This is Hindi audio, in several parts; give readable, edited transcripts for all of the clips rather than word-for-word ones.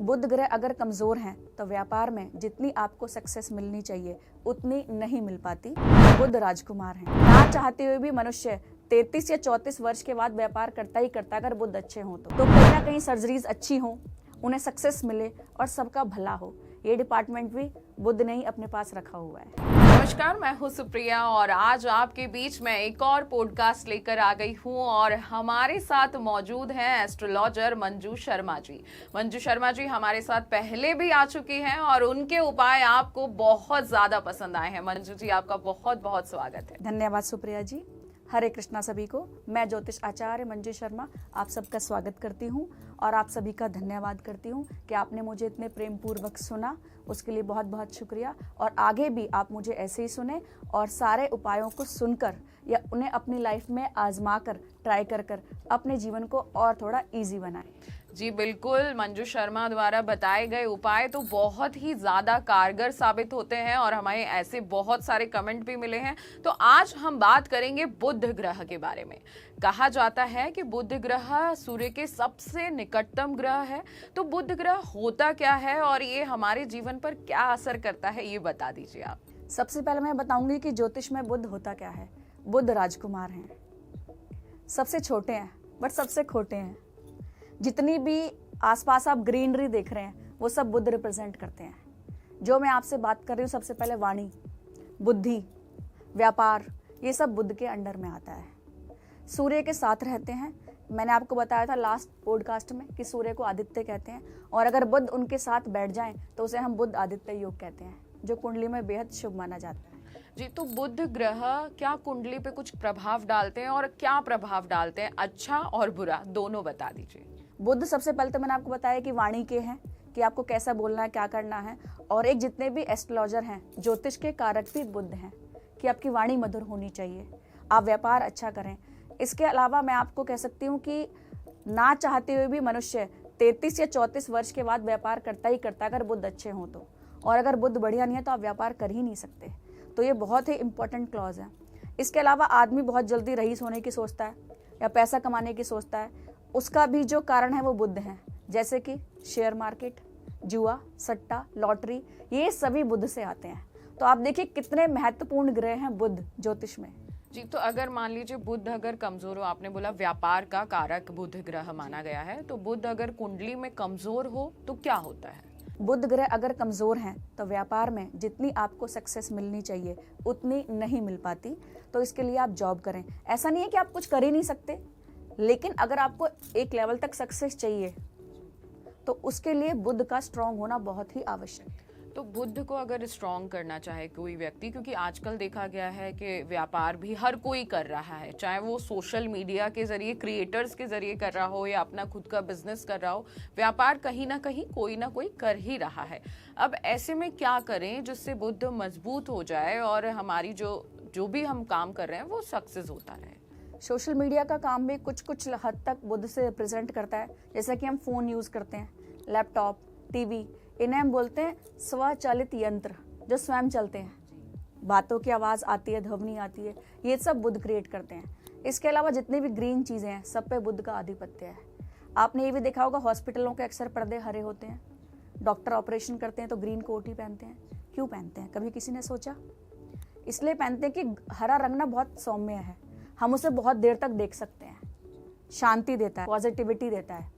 बुध ग्रह अगर कमजोर हैं तो व्यापार में जितनी आपको सक्सेस मिलनी चाहिए उतनी नहीं मिल पाती। बुध राजकुमार हैं, ना चाहते हुए भी मनुष्य 33 या 34 वर्ष के बाद व्यापार करता ही करता अगर बुध अच्छे हों तो कहीं ना कहीं सर्जरीज अच्छी हों, उन्हें सक्सेस मिले और सबका भला हो। ये डिपार्टमेंट भी बुध ने ही अपने पास रखा हुआ है। नमस्कार, मैं हूं सुप्रिया और आज आपके बीच में एक और पॉडकास्ट लेकर आ गई हूं और हमारे साथ मौजूद हैं एस्ट्रोलॉजर मंजू शर्मा जी। मंजू शर्मा जी हमारे साथ पहले भी आ चुकी हैं और उनके उपाय आपको बहुत ज्यादा पसंद आए हैं। मंजू जी, आपका बहुत बहुत स्वागत है। धन्यवाद सुप्रिया जी। हरे कृष्णा सभी को। मैं ज्योतिष आचार्य मंजू शर्मा आप सबका स्वागत करती हूँ और आप सभी का धन्यवाद करती हूँ कि आपने मुझे इतने प्रेम पूर्वक सुना, उसके लिए बहुत बहुत शुक्रिया। और आगे भी आप मुझे ऐसे ही सुने और सारे उपायों को सुनकर या उन्हें अपनी लाइफ में आजमा कर ट्राई कर अपने जीवन को और थोड़ा इजी बनाएं। जी बिल्कुल, मंजू शर्मा द्वारा बताए गए उपाय तो बहुत ही ज्यादा कारगर साबित होते हैं और हमें ऐसे बहुत सारे कमेंट भी मिले हैं। तो आज हम बात करेंगे बुध ग्रह के बारे में। कहा जाता है कि बुध ग्रह सूर्य के सबसे निकटतम ग्रह है। तो बुध ग्रह होता क्या है और ये हमारे जीवन पर क्या असर करता है, ये बता दीजिए आप। सबसे पहले मैं बताऊंगी कि ज्योतिष में बुध होता क्या है। बुध राजकुमार हैं, सबसे छोटे हैं बट सबसे खोटे हैं। जितनी भी आसपास आप ग्रीनरी देख रहे हैं वो सब बुध रिप्रेजेंट करते हैं। जो मैं आपसे बात कर रही हूँ सबसे पहले वाणी, बुद्धि, व्यापार, ये सब बुध के अंडर में आता है। सूर्य के साथ रहते हैं। मैंने आपको बताया था लास्ट पॉडकास्ट में कि सूर्य को आदित्य कहते हैं और अगर बुध उनके साथ बैठ जाएं तो उसे हम बुध आदित्य योग कहते हैं, जो कुंडली में बेहद शुभ माना जाता है। जी, तो बुध ग्रह क्या कुंडली पे कुछ प्रभाव डालते हैं और क्या प्रभाव डालते हैं, अच्छा और बुरा दोनों बता दीजिए। बुध सबसे पहले तो मैंने आपको बताया कि वाणी के हैं, कि आपको कैसा बोलना है, क्या करना है। और एक जितने भी एस्ट्रोलॉजर हैं, ज्योतिष के कारक भी बुध हैं कि आपकी वाणी मधुर होनी चाहिए, आप व्यापार अच्छा करें। इसके अलावा मैं आपको कह सकती हूँ कि ना चाहते हुए भी मनुष्य 33 या 34 वर्ष के बाद व्यापार करता ही करता अगर बुध अच्छे हों तो। और अगर बुध बढ़िया नहीं है तो आप व्यापार कर ही नहीं सकते। तो ये बहुत ही इंपॉर्टेंट क्लॉज है। इसके अलावा आदमी बहुत जल्दी रईस होने की सोचता है या पैसा कमाने की सोचता है, उसका भी जो कारण है वो बुध है। जैसे कि शेयर मार्केट, जुआ, सट्टा, लॉटरी, ये सभी बुध से आते हैं। तो आप देखिए कितने महत्वपूर्ण ग्रह हैं बुध ज्योतिष में। जी, तो अगर मान लीजिए बुध अगर कमजोर हो, आपने बोला व्यापार का कारक बुध ग्रह माना गया है, तो बुध अगर कुंडली में कमजोर हो तो क्या होता है? बुध ग्रह अगर कमजोर हैं तो व्यापार में जितनी आपको सक्सेस मिलनी चाहिए उतनी नहीं मिल पाती। तो इसके लिए आप जॉब करें। ऐसा नहीं है कि आप कुछ कर ही नहीं सकते, लेकिन अगर आपको एक लेवल तक सक्सेस चाहिए तो उसके लिए बुध का स्ट्रांग होना बहुत ही आवश्यक है। तो बुध को अगर स्ट्रांग करना चाहे कोई व्यक्ति, क्योंकि आजकल देखा गया है कि व्यापार भी हर कोई कर रहा है, चाहे वो सोशल मीडिया के जरिए, क्रिएटर्स के जरिए कर रहा हो या अपना खुद का बिजनेस कर रहा हो, व्यापार कहीं ना कहीं कोई ना कोई कर ही रहा है। अब ऐसे में क्या करें जिससे बुध मजबूत हो जाए और हमारी जो भी हम काम कर रहे हैं वो सक्सेस होता रहे? सोशल मीडिया का काम भी कुछ हद तक बुध से रिप्रेजेंट करता है। जैसा कि हम फोन यूज करते हैं, लैपटॉप, टीवी, इन्हें हम बोलते हैं स्वचालित यंत्र जो स्वयं चलते हैं। बातों की आवाज आती है, ध्वनि आती है, ये सब बुध क्रिएट करते हैं। इसके अलावा जितनी भी ग्रीन चीजें हैं सब पे बुध का आधिपत्य है। आपने ये भी देखा होगा हॉस्पिटलों के अक्सर पर्दे हरे होते हैं। डॉक्टर ऑपरेशन करते हैं तो ग्रीन कोट ही पहनते हैं। क्यों पहनते हैं, कभी किसी ने सोचा? इसलिए पहनते हैं कि हरा रंग ना बहुत सौम्य है, हम उसे बहुत देर तक देख सकते हैं, शांति देता है, पॉजिटिविटी देता है।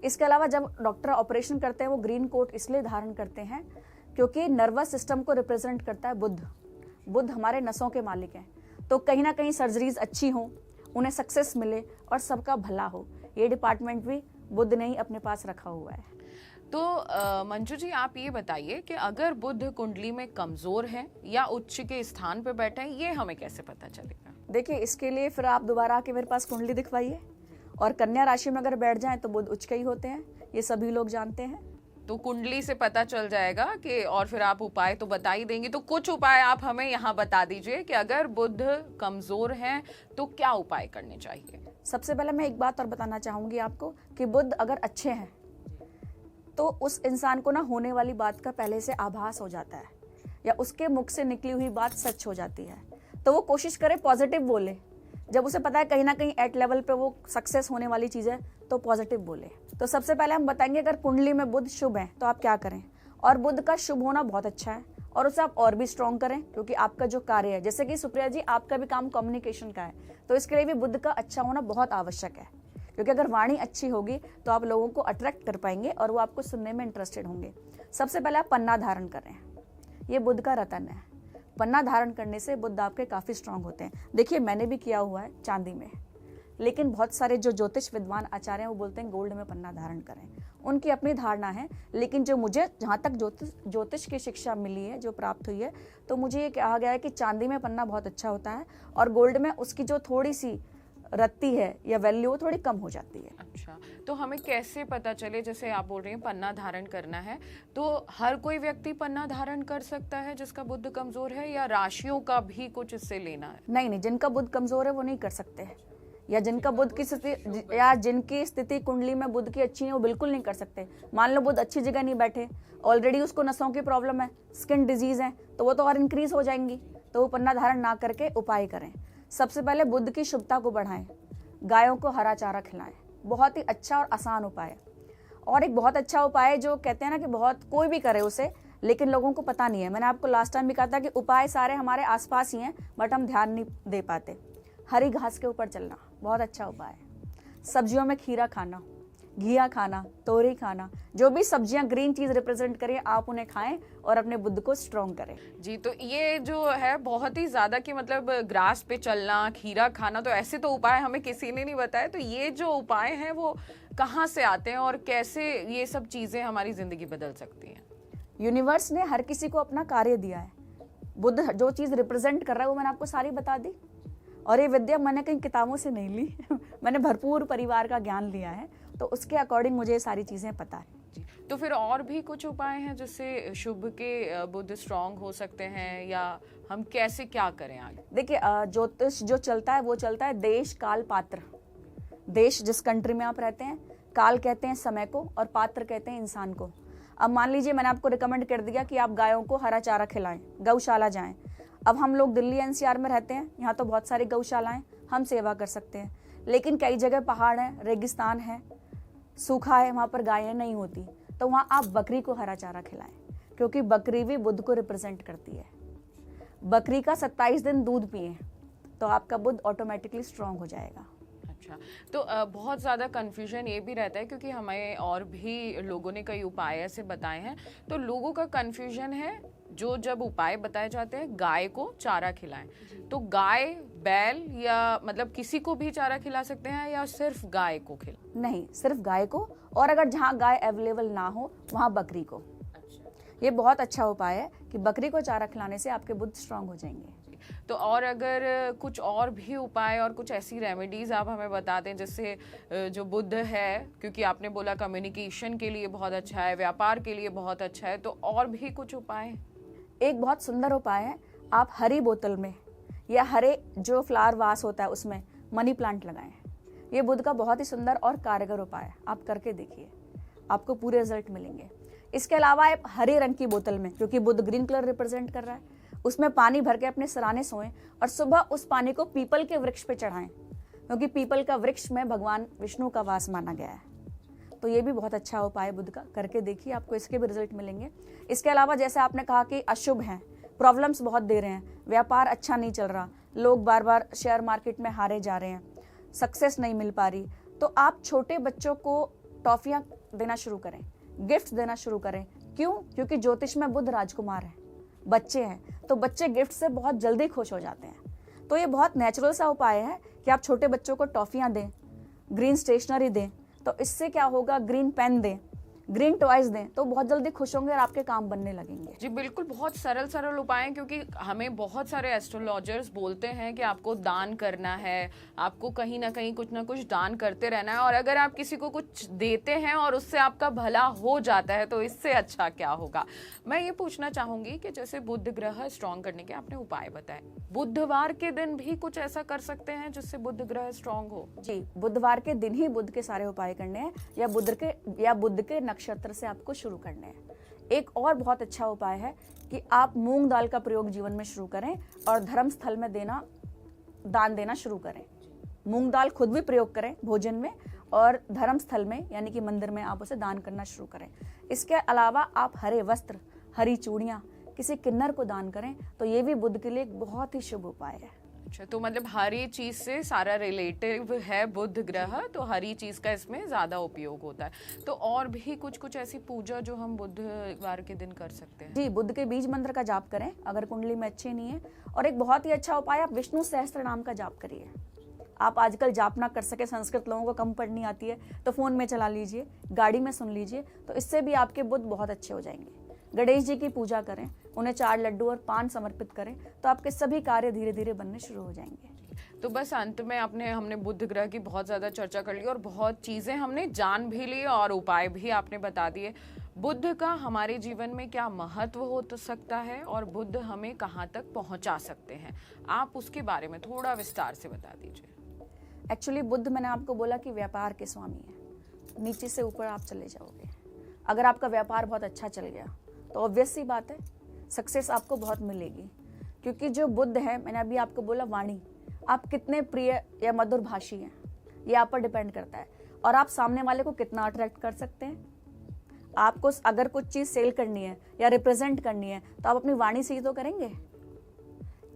इसके अलावा जब डॉक्टर ऑपरेशन करते हैं वो ग्रीन कोट इसलिए धारण करते हैं क्योंकि नर्वस सिस्टम को रिप्रेजेंट करता है बुध। बुध हमारे नसों के मालिक हैं। तो कहीं ना कहीं सर्जरीज अच्छी हों, उन्हें सक्सेस मिले और सबका भला हो। ये डिपार्टमेंट भी बुध ने ही अपने पास रखा हुआ है। तो मंजू जी, आप ये बताइए कि अगर बुध कुंडली में कमजोर है या उच्च के स्थान पर बैठे हैं, ये हमें कैसे पता चलेगा? देखिए, इसके लिए फिर आप दोबारा आके मेरे पास कुंडली दिखवाइए। और कन्या राशि में अगर बैठ जाएं तो बुध उच्च के ही होते हैं, ये सभी लोग जानते हैं। तो कुंडली से पता चल जाएगा कि, और फिर आप उपाय तो बता ही देंगी, तो कुछ उपाय आप हमें यहाँ बता दीजिए कि अगर बुध कमजोर हैं तो क्या उपाय करने चाहिए। सबसे पहले मैं एक बात और बताना चाहूंगी आपको कि बुध अगर अच्छे हैं तो उस इंसान को ना होने वाली बात का पहले से आभास हो जाता है या उसके मुख से निकली हुई बात सच हो जाती है। तो वो कोशिश करे पॉजिटिव बोले। जब उसे पता है कहीं ना कहीं एट लेवल पे वो सक्सेस होने वाली चीज है तो पॉजिटिव बोले। तो सबसे पहले हम बताएंगे अगर कुंडली में बुध शुभ है तो आप क्या करें। और बुध का शुभ होना बहुत अच्छा है और उसे आप और भी स्ट्रॉन्ग करें, क्योंकि आपका जो कार्य है, जैसे कि सुप्रिया जी आपका भी काम कम्युनिकेशन का है, तो इसके लिए भी बुध का अच्छा होना बहुत आवश्यक है। क्योंकि अगर वाणी अच्छी होगी तो आप लोगों को अट्रैक्ट कर पाएंगे और वो आपको सुनने में इंटरेस्टेड होंगे। सबसे पहले आप पन्ना धारण करें, ये बुध का रतन है। पन्ना धारण करने से बुध आपके काफ़ी स्ट्रांग होते हैं। देखिए मैंने भी किया हुआ है चांदी में, लेकिन बहुत सारे जो ज्योतिष विद्वान आचार्य हैं वो बोलते हैं गोल्ड में पन्ना धारण करें, उनकी अपनी धारणा है। लेकिन जो मुझे जहाँ तक ज्योतिष की शिक्षा मिली है, जो प्राप्त हुई है, तो मुझे ये कहा गया है कि चांदी में पन्ना बहुत अच्छा होता है और गोल्ड में उसकी जो थोड़ी सी रत्ती है या वैल्यू वो थोड़ी कम हो जाती है। अच्छा, तो हमें कैसे पता चले, जैसे आप बोल रही हैं पन्ना धारण करना है, तो हर कोई व्यक्ति पन्ना धारण कर सकता है जिसका बुध कमजोर है, या राशियों का भी कुछ इससे लेना है? नहीं, जिनका बुध कमजोर है वो नहीं कर सकते, या जिनका बुध की स्थिति या जिनकी स्थिति कुंडली में बुध की अच्छी है वो बिल्कुल नहीं कर सकते। मान लो बुध अच्छी जगह नहीं बैठे, ऑलरेडी उसको नसों की प्रॉब्लम है, स्किन डिजीज है, तो वो तो और इंक्रीज हो जाएंगी, तो वो पन्ना धारण ना करके उपाय करें। सबसे पहले बुध की शुभता को बढ़ाएं, गायों को हरा चारा खिलाएं, बहुत ही अच्छा और आसान उपाय है। और एक बहुत अच्छा उपाय जो कहते हैं ना कि बहुत कोई भी करे उसे, लेकिन लोगों को पता नहीं है। मैंने आपको लास्ट टाइम भी कहा था कि उपाय सारे हमारे आसपास ही हैं, बट हम ध्यान नहीं दे पाते। हरी घास के ऊपर चलना बहुत अच्छा उपाय है। सब्जियों में खीरा खाना, घिया खाना, तोरी खाना, जो भी सब्जियां ग्रीन चीज रिप्रेजेंट करें आप उन्हें खाएं और अपने बुध को स्ट्रॉन्ग करें। जी, तो ये जो है बहुत ही ज्यादा कि मतलब ग्रास पे चलना, खीरा खाना, तो ऐसे तो उपाय हमें किसी ने नहीं बताया। तो ये जो उपाय हैं वो कहाँ से आते हैं और कैसे ये सब चीजें हमारी जिंदगी बदल सकती हैं? यूनिवर्स ने हर किसी को अपना कार्य दिया है। बुध जो चीज रिप्रेजेंट कर रहा है वो मैंने आपको सारी बता दी, और ये विद्या मैंने कहीं किताबों से नहीं ली मैंने भरपूर परिवार का ज्ञान लिया है, तो उसके अकॉर्डिंग मुझे ये सारी चीजें पता है। तो फिर और भी कुछ उपाय हैं जिससे शुभ के बुध स्ट्रांग हो सकते हैं, या हम कैसे क्या करें आगे? देखिए ज्योतिष जो चलता है वो चलता है देश काल पात्र। देश जिस कंट्री में आप रहते हैं, काल कहते हैं समय को और पात्र कहते हैं इंसान को। अब मान लीजिए मैंने आपको रिकमेंड कर दिया कि आप गायों को हरा चारा खिलाएं, गौशाला जाएं। अब हम लोग दिल्ली एनसीआर में रहते हैं, यहाँ तो बहुत सारी गौशालाएं, हम सेवा कर सकते हैं, लेकिन कई जगह पहाड़ है, रेगिस्तान है, सूखा है, वहाँ पर गायें नहीं होती, तो वहाँ आप बकरी को हरा चारा खिलाएं, क्योंकि बकरी भी बुध को रिप्रेजेंट करती है। बकरी का 27 दिन दूध पिए तो आपका बुध ऑटोमेटिकली स्ट्रांग हो जाएगा। अच्छा, तो बहुत ज़्यादा कन्फ्यूजन ये भी रहता है, क्योंकि हमें और भी लोगों ने कई उपाय ऐसे बताए हैं, तो लोगों का कन्फ्यूजन है जो जब उपाय बताए जाते हैं गाय को चारा खिलाएं, तो गाय, बैल या मतलब किसी को भी चारा खिला सकते हैं या सिर्फ गाय को खिला? नहीं, सिर्फ गाय को, और अगर जहाँ गाय अवेलेबल ना हो वहाँ बकरी को। अच्छा, ये बहुत अच्छा उपाय है कि बकरी को चारा खिलाने से आपके बुध स्ट्रांग हो जाएंगे। तो और अगर कुछ और भी उपाय और कुछ ऐसी रेमेडीज आप हमें बता दें जिससे जो बुध है, क्योंकि आपने बोला कम्युनिकेशन के लिए बहुत अच्छा है, व्यापार के लिए बहुत अच्छा है, तो और भी कुछ उपाय? एक बहुत सुंदर उपाय है, आप हरी बोतल में या हरे जो फ्लावर वास होता है उसमें मनी प्लांट लगाएं। ये बुध का बहुत ही सुंदर और कारगर उपाय है, आप करके देखिए, आपको पूरे रिजल्ट मिलेंगे। इसके अलावा आप हरे रंग की बोतल में, क्योंकि बुध ग्रीन कलर रिप्रेजेंट कर रहा है, उसमें पानी भर के अपने सराने सोएं और सुबह उस पानी को पीपल के वृक्ष पे चढ़ाएं, क्योंकि पीपल का वृक्ष में भगवान विष्णु का वास माना गया है। तो ये भी बहुत अच्छा उपाय बुध का, करके देखिए, आपको इसके भी रिजल्ट मिलेंगे। इसके अलावा जैसे आपने कहा कि अशुभ हैं, प्रॉब्लम्स बहुत दे रहे हैं, व्यापार अच्छा नहीं चल रहा, लोग बार बार शेयर मार्केट में हारे जा रहे हैं, सक्सेस नहीं मिल पा रही, तो आप छोटे बच्चों को टॉफियाँ देना शुरू करें, गिफ्ट देना शुरू करें। क्यों? क्योंकि ज्योतिष में बुध राजकुमार है, बच्चे हैं, तो बच्चे गिफ्ट से बहुत जल्दी खुश हो जाते हैं। तो ये बहुत नेचुरल सा उपाय है कि आप छोटे बच्चों को टॉफियाँ दें, ग्रीन स्टेशनरी दें, तो इससे क्या होगा, ग्रीन पेन दें, ग्रीन टॉयज दें, तो बहुत जल्दी खुश होंगे और आपके काम बनने लगेंगे। जी बिल्कुल, बहुत सरल सरल उपाय हैं, क्योंकि हमें बहुत सारे एस्ट्रोलॉजर्स बोलते हैं कि आपको दान करना है, आपको कहीं ना कहीं कुछ ना कुछ दान करते रहना है, और अगर आप किसी को कुछ देते हैं और उससे आपका भला हो जाता है तो इससे अच्छा क्या होगा। मैं ये पूछना चाहूंगी कि जैसे बुध ग्रह स्ट्रॉन्ग करने के आपने उपाय बताए, बुधवार के दिन भी कुछ ऐसा कर सकते हैं जिससे बुध ग्रह स्ट्रॉन्ग हो? जी, बुधवार के दिन ही बुध के सारे उपाय करने हैं, या बुध के नक्षत्र से आपको शुरू करने हैं। एक और बहुत अच्छा उपाय है कि आप मूंग दाल का प्रयोग जीवन में शुरू करें और धर्म स्थल में दान देना शुरू करें। मूंग दाल खुद भी प्रयोग करें भोजन में, और धर्म स्थल में यानी कि मंदिर में आप उसे दान करना शुरू करें। इसके अलावा आप हरे वस्त्र, हरी चूड़ियाँ किसी किन्नर को दान करें तो ये भी बुध के लिए एक बहुत ही शुभ उपाय है। अच्छा, तो मतलब हरी चीज से सारा रिलेटिव है बुध ग्रह, तो हरी चीज का इसमें ज्यादा उपयोग होता है। तो और भी कुछ ऐसी पूजा जो हम बुधवार के दिन कर सकते हैं? जी, बुध के बीज मंत्र का जाप करें अगर कुंडली में अच्छे नहीं है। और एक बहुत ही अच्छा उपाय, आप विष्णु सहस्त्र नाम का जाप करिए। आप आजकल जाप ना कर सके, संस्कृत लोगों को कम पढ़नी आती है, तो फोन में चला लीजिए, गाड़ी में सुन लीजिए, तो इससे भी आपके बुध बहुत अच्छे हो जाएंगे। गणेश जी की पूजा करें, उन्हें 4 लड्डू और पान समर्पित करें, तो आपके सभी कार्य धीरे धीरे बनने शुरू हो जाएंगे। तो बस अंत में हमने बुध ग्रह की बहुत ज़्यादा चर्चा कर ली और बहुत चीज़ें हमने जान भी ली और उपाय भी आपने बता दिए। बुध का हमारे जीवन में क्या महत्व हो सकता है और बुध हमें कहाँ तक पहुँचा सकते हैं, आप उसके बारे में थोड़ा विस्तार से बता दीजिए। एक्चुअली बुध, मैंने आपको बोला कि व्यापार के स्वामी है, नीचे से ऊपर आप चले जाओगे। अगर आपका व्यापार बहुत अच्छा चल गया तो ऑब्वियस सी बात है सक्सेस आपको बहुत मिलेगी, क्योंकि जो बुध है, मैंने अभी आपको बोला वाणी, आप कितने प्रिय या मधुर भाषी हैं ये आप पर डिपेंड करता है। और आप सामने वाले को कितना अट्रैक्ट कर सकते हैं। आपको अगर कुछ चीज़ सेल करनी है या रिप्रेजेंट करनी है तो आप अपनी वाणी से ही तो करेंगे।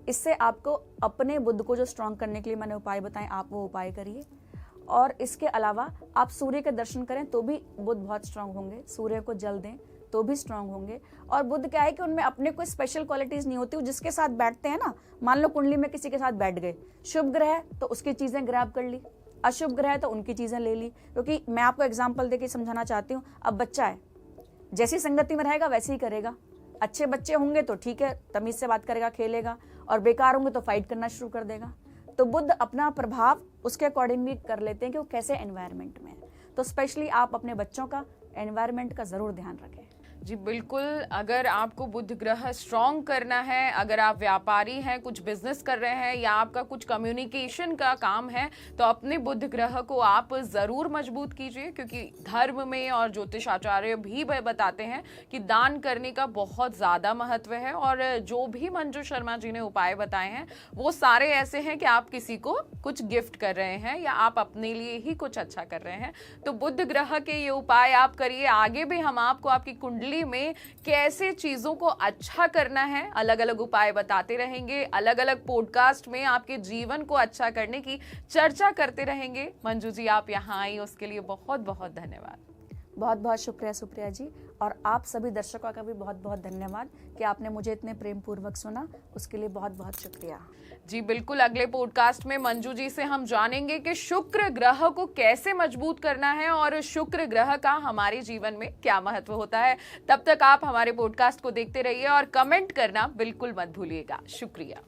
इससे आपको अपने बुध को जो स्ट्रांग करने के लिए मैंने उपाय बताए, आप वो उपाय करिए। और इसके अलावा आप सूर्य के दर्शन करें तो भी बुध बहुत स्ट्रांग होंगे, सूर्य को जल दें तो भी स्ट्रांग होंगे। और बुध क्या है कि उनमें अपने कोई स्पेशल क्वालिटीज नहीं होती, जिसके साथ बैठते हैं ना, मान लो कुंडली में किसी के साथ बैठ गए, शुभ ग्रह है तो उसकी चीजें ग्रैब कर ली, अशुभ ग्रह है तो उनकी चीजें ले ली। क्योंकि मैं आपको एग्जाम्पल देके समझाना चाहती हूँ। अब बच्चा है, जैसी संगति में रहेगा वैसे ही करेगा। अच्छे बच्चे होंगे तो ठीक है, तमीज से बात करेगा, खेलेगा, और बेकार होंगे तो फाइट करना शुरू कर देगा। तो बुध अपना प्रभाव उसके अकॉर्डिंग भी कर लेते हैं कि वो कैसे एनवायरनमेंट में है। तो स्पेशली आप अपने बच्चों का एनवायरनमेंट का जरूर ध्यान रखें। जी बिल्कुल, अगर आपको बुध ग्रह स्ट्रॉन्ग करना है, अगर आप व्यापारी हैं, कुछ बिजनेस कर रहे हैं या आपका कुछ कम्युनिकेशन का काम है, तो अपने बुध ग्रह को आप ज़रूर मजबूत कीजिए। क्योंकि धर्म में और ज्योतिष आचार्य भी बताते हैं कि दान करने का बहुत ज़्यादा महत्व है। और जो भी मंजू शर्मा जी ने उपाय बताए हैं वो सारे ऐसे हैं कि आप किसी को कुछ गिफ्ट कर रहे हैं या आप अपने लिए ही कुछ अच्छा कर रहे हैं। तो बुध ग्रह के ये उपाय आप करिए। आगे भी हम आपको आपकी कुंडली में कैसे चीजों को अच्छा करना है अलग अलग उपाय बताते रहेंगे। अलग अलग पॉडकास्ट में आपके जीवन को अच्छा करने की चर्चा करते रहेंगे। मंजू जी, आप यहाँ आई उसके लिए बहुत बहुत धन्यवाद। बहुत बहुत शुक्रिया सुप्रिया जी, और आप सभी दर्शकों का भी बहुत बहुत धन्यवाद कि आपने मुझे इतने प्रेम पूर्वक सुना, उसके लिए बहुत बहुत शुक्रिया। जी बिल्कुल, अगले पॉडकास्ट में मंजू जी से हम जानेंगे कि शुक्र ग्रह को कैसे मजबूत करना है और शुक्र ग्रह का हमारे जीवन में क्या महत्व होता है। तब तक आप हमारे पॉडकास्ट को देखते रहिए और कमेंट करना बिल्कुल मत भूलिएगा। शुक्रिया।